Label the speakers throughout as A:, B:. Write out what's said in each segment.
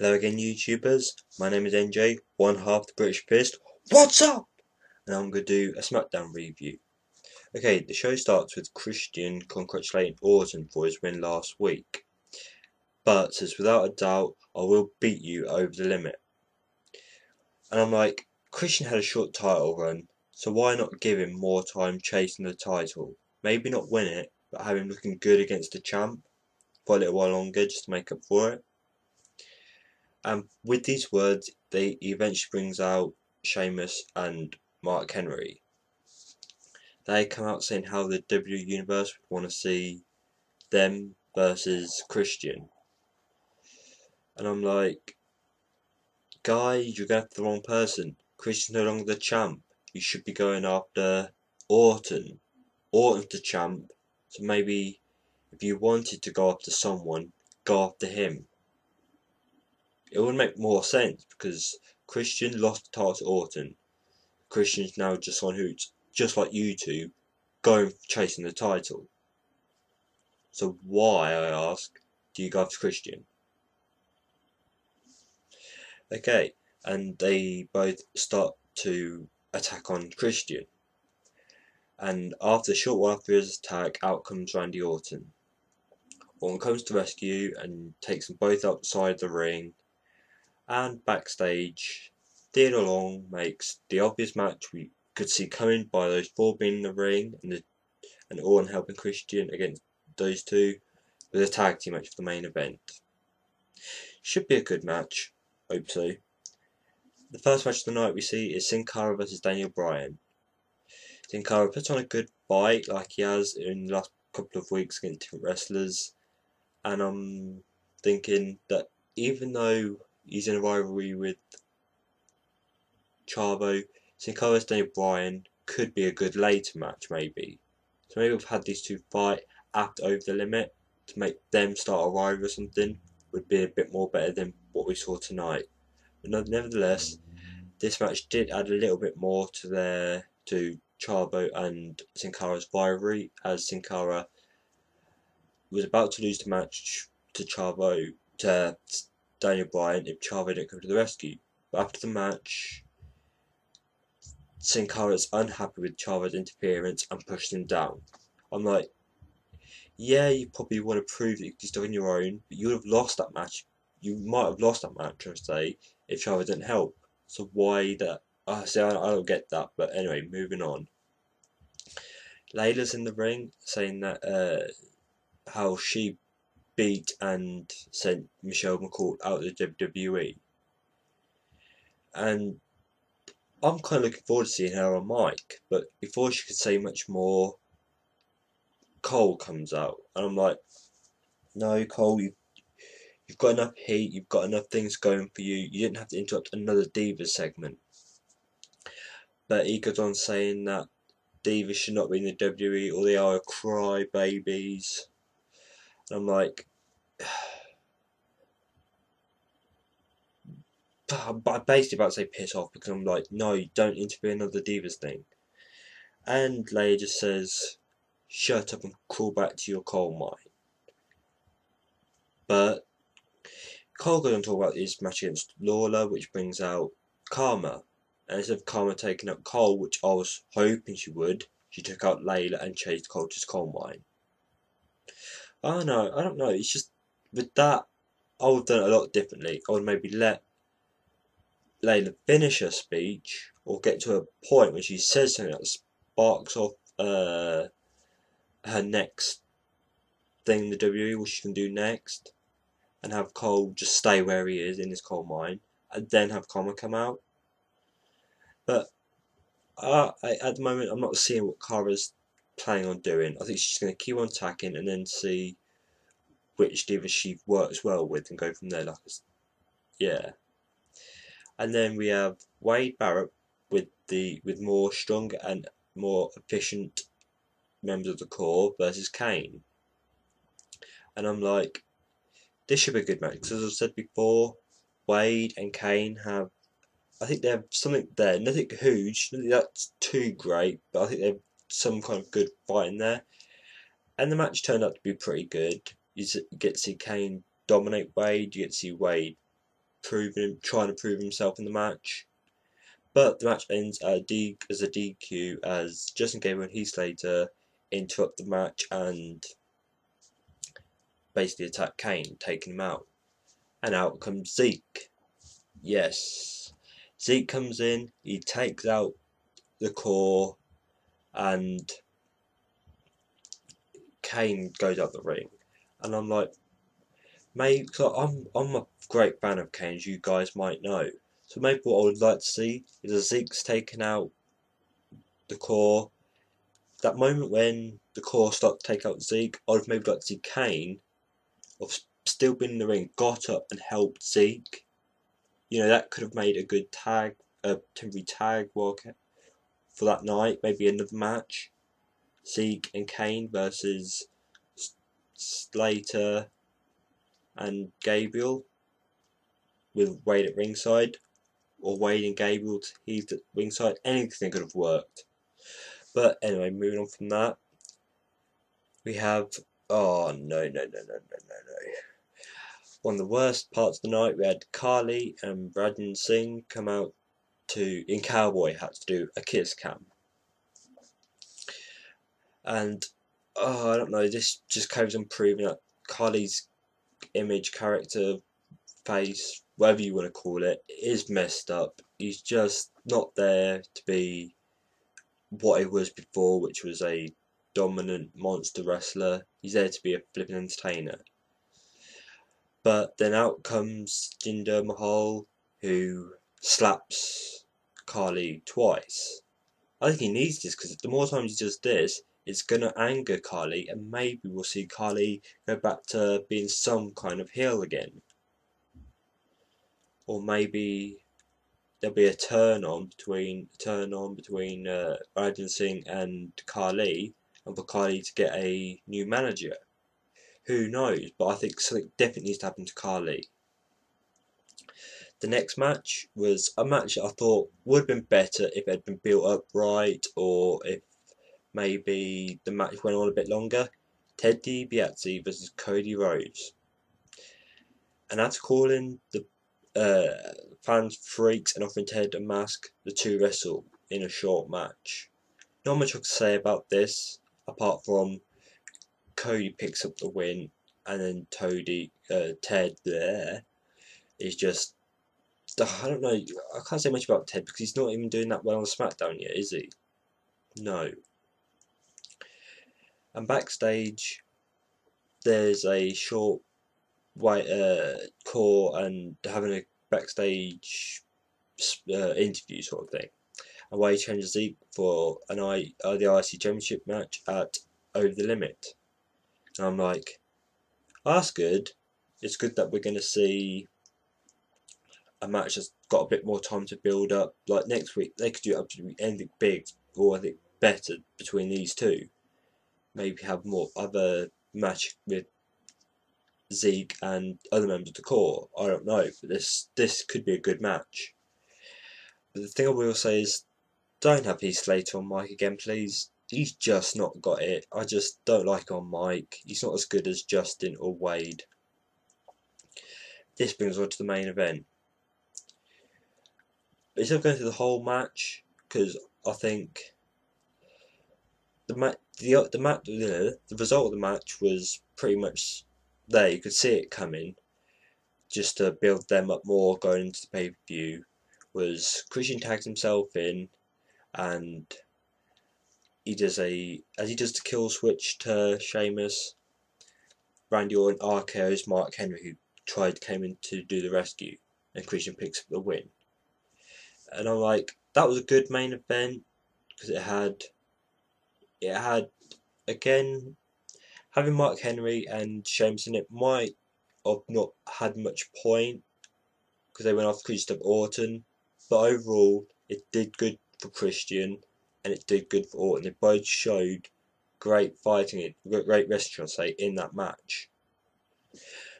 A: Hello again, YouTubers. My name is NJ, one half the British Fist. What's up? And I'm going to do a Smackdown review. Okay, the show starts with Christian congratulating Orton for his win last week, but says, without a doubt, I will beat you over the limit. And I'm like, Christian had a short title run, so why not give him more time chasing the title? Maybe not win it, but have him looking good against the champ for a little while longer just to make up for it. And with these words, he eventually brings out Sheamus and Mark Henry. They come out saying how the WWE Universe would want to see them versus Christian. And I'm like, guys, you're going after the wrong person. Christian's no longer the champ. You should be going after Orton. Orton's the champ. So maybe if you wanted to go after someone, go after him. It would make more sense because Christian lost the title to Orton. Christian's now just someone who's just like you two, going chasing the title. So why, I ask, do you go after Christian? Okay, and they both start to attack on Christian. And after a short while after his attack, out comes Randy Orton. Orton comes to rescue and takes them both outside the ring. And backstage, Theodore Long makes the obvious match we could see coming by those four being in the ring and Orton helping Christian against those two with a tag team match for the main event. Should be a good match, hope so. The first match of the night we see is Sin Cara vs Daniel Bryan. Sin Cara puts on a good fight like he has in the last couple of weeks against different wrestlers, and I'm thinking that even though he's in a rivalry with Chavo, Sin Cara vs Daniel Bryan could be a good later match maybe. So maybe we've had these two fight after Over the Limit to make them start a rivalry or something would be a bit more better than what we saw tonight. But nevertheless, this match did add a little bit more to Chavo and Sin Cara's rivalry, as Sin Cara was about to lose the match to Daniel Bryan if Chavo didn't come to the rescue. But after the match, Sin Cara is unhappy with Chavo's interference and pushed him down. I'm like, yeah, you probably want to prove that you can still on your own, but you would have lost that match. You might have lost that match, I say, if Chavo didn't help. So why that? I don't get that. But anyway, moving on. Layla's in the ring saying that how she beat and sent Michelle McCool out of the WWE, and I'm kind of looking forward to seeing her on mic. But before she could say much more, Cole comes out, and I'm like, no, Cole, you've got enough heat, you've got enough things going for you. You didn't have to interrupt another Divas segment. But he goes on saying that Divas should not be in the WWE, or they are crybabies. And I'm like, I'm basically about to say piss off, because I'm like, no, you don't interfere in another Divas thing. And Leia just says, shut up and crawl back to your coal mine. But Cole goes on to talk about his match against Lawler, which brings out Karma. And instead of Karma taking out Cole, which I was hoping she would, she took out Layla and chased Cole to his coal mine. I don't know, it's just, with that, I would have done it a lot differently. I would maybe let Layla finish her speech, or get to a point when she says something that sparks off her next thing in the WWE, what she can do next, and have Cole just stay where he is in his coal mine, and then have Karma come out. But at the moment, I'm not seeing what Kara's planning on doing. I think she's going to keep on attacking and then see which diva she works well with and go from there. Yeah. And then we have Wade Barrett with more stronger and more efficient members of the core versus Kane. And I'm like, this should be a good match, because as I've said before, Wade and Kane have, I think they have something there, nothing huge, nothing that's too great, but I think they have some kind of good fight in there. And the match turned out to be pretty good. You get to see Kane dominate Wade, you get to see Wade trying to prove himself in the match. But the match ends as a DQ as Justin Gabriel and Heath Slater interrupt the match and basically attack Kane, taking him out. And out comes Zeke. Yes. Zeke comes in, he takes out the core, and Kane goes out the ring. And I'm like, maybe, so I'm a great fan of Kane, as you guys might know. So maybe what I would like to see is a Zeke's taken out the core. That moment when the core started to take out Zeke, I would maybe like to see Kane, of still been in the ring, got up and helped Zeke. You know, that could have made a good temporary tag work for that night. Maybe another match. Zeke and Kane versus Slater and Gabriel, with Wade at ringside, or Wade and Gabriel to Heath at ringside. Anything could have worked. But anyway, moving on from that, we have, oh no. One of the worst parts of the night, we had Carly and Braden Singh come out in cowboy hats to do a kiss cam. And, I don't know, this just carries on proving that Carly's image, character, face, whatever you want to call it, is messed up. He's just not there to be what he was before, which was a dominant monster wrestler. He's there to be a flipping entertainer. But then out comes Jinder Mahal, who slaps Carly twice. I think he needs this, because the more times he does this, it's going to anger Carly, and maybe we'll see Carly go back to being some kind of heel again. Or maybe there'll be a turn on between Rajan Singh and Carly, and for Carly to get a new manager. Who knows? But I think something definitely needs to happen to Carly. The next match was a match that I thought would have been better if it had been built up right, or if maybe the match went on a bit longer. Ted DiBiase versus Cody Rhodes. And after calling the fans freaks and offering Ted a mask, the two wrestle in a short match. Not much I can say about this, apart from Cody picks up the win, and then Ted there is just, I don't know, I can't say much about Ted because he's not even doing that well on SmackDown yet, is he? No. And backstage, there's a short white core and having a backstage interview sort of thing. And why he changes Zeke for the IC Championship match at Over the Limit. And I'm like, oh, that's good. It's good that we're going to see a match that's got a bit more time to build up. Like next week, they could do absolutely anything big, or I think better between these two. Maybe have more other match with Zeke and other members of the core. I don't know, but this could be a good match. But the thing I will say is, don't have Heath Slater on mic again, please. He's just not got it. I just don't like him on mic. He's not as good as Justin or Wade. This brings us on to the main event. But instead of going through the whole match, because I think the result of the match was pretty much there. You could see it coming. Just to build them up more going into the pay-per-view, was Christian tags himself in, and he does the kill switch to Sheamus. Randy Orton RKO's Mark Henry, who came in to do the rescue, and Christian picks up the win. And I'm like, that was a good main event, because it had again, having Mark Henry and Sheamus in it might have not had much point, because they went off Christian Orton, but overall it did good for Christian and it did good for Orton. They both showed great fighting, great wrestling, I'll say, in that match.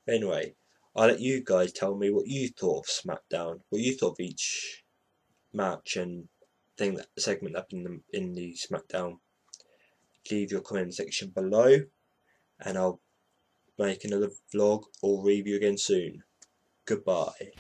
A: But anyway, I'll let you guys tell me what you thought of SmackDown, what you thought of each match and segment up in the SmackDown. Leave your comment section below, and I'll make another vlog or review again soon. Goodbye.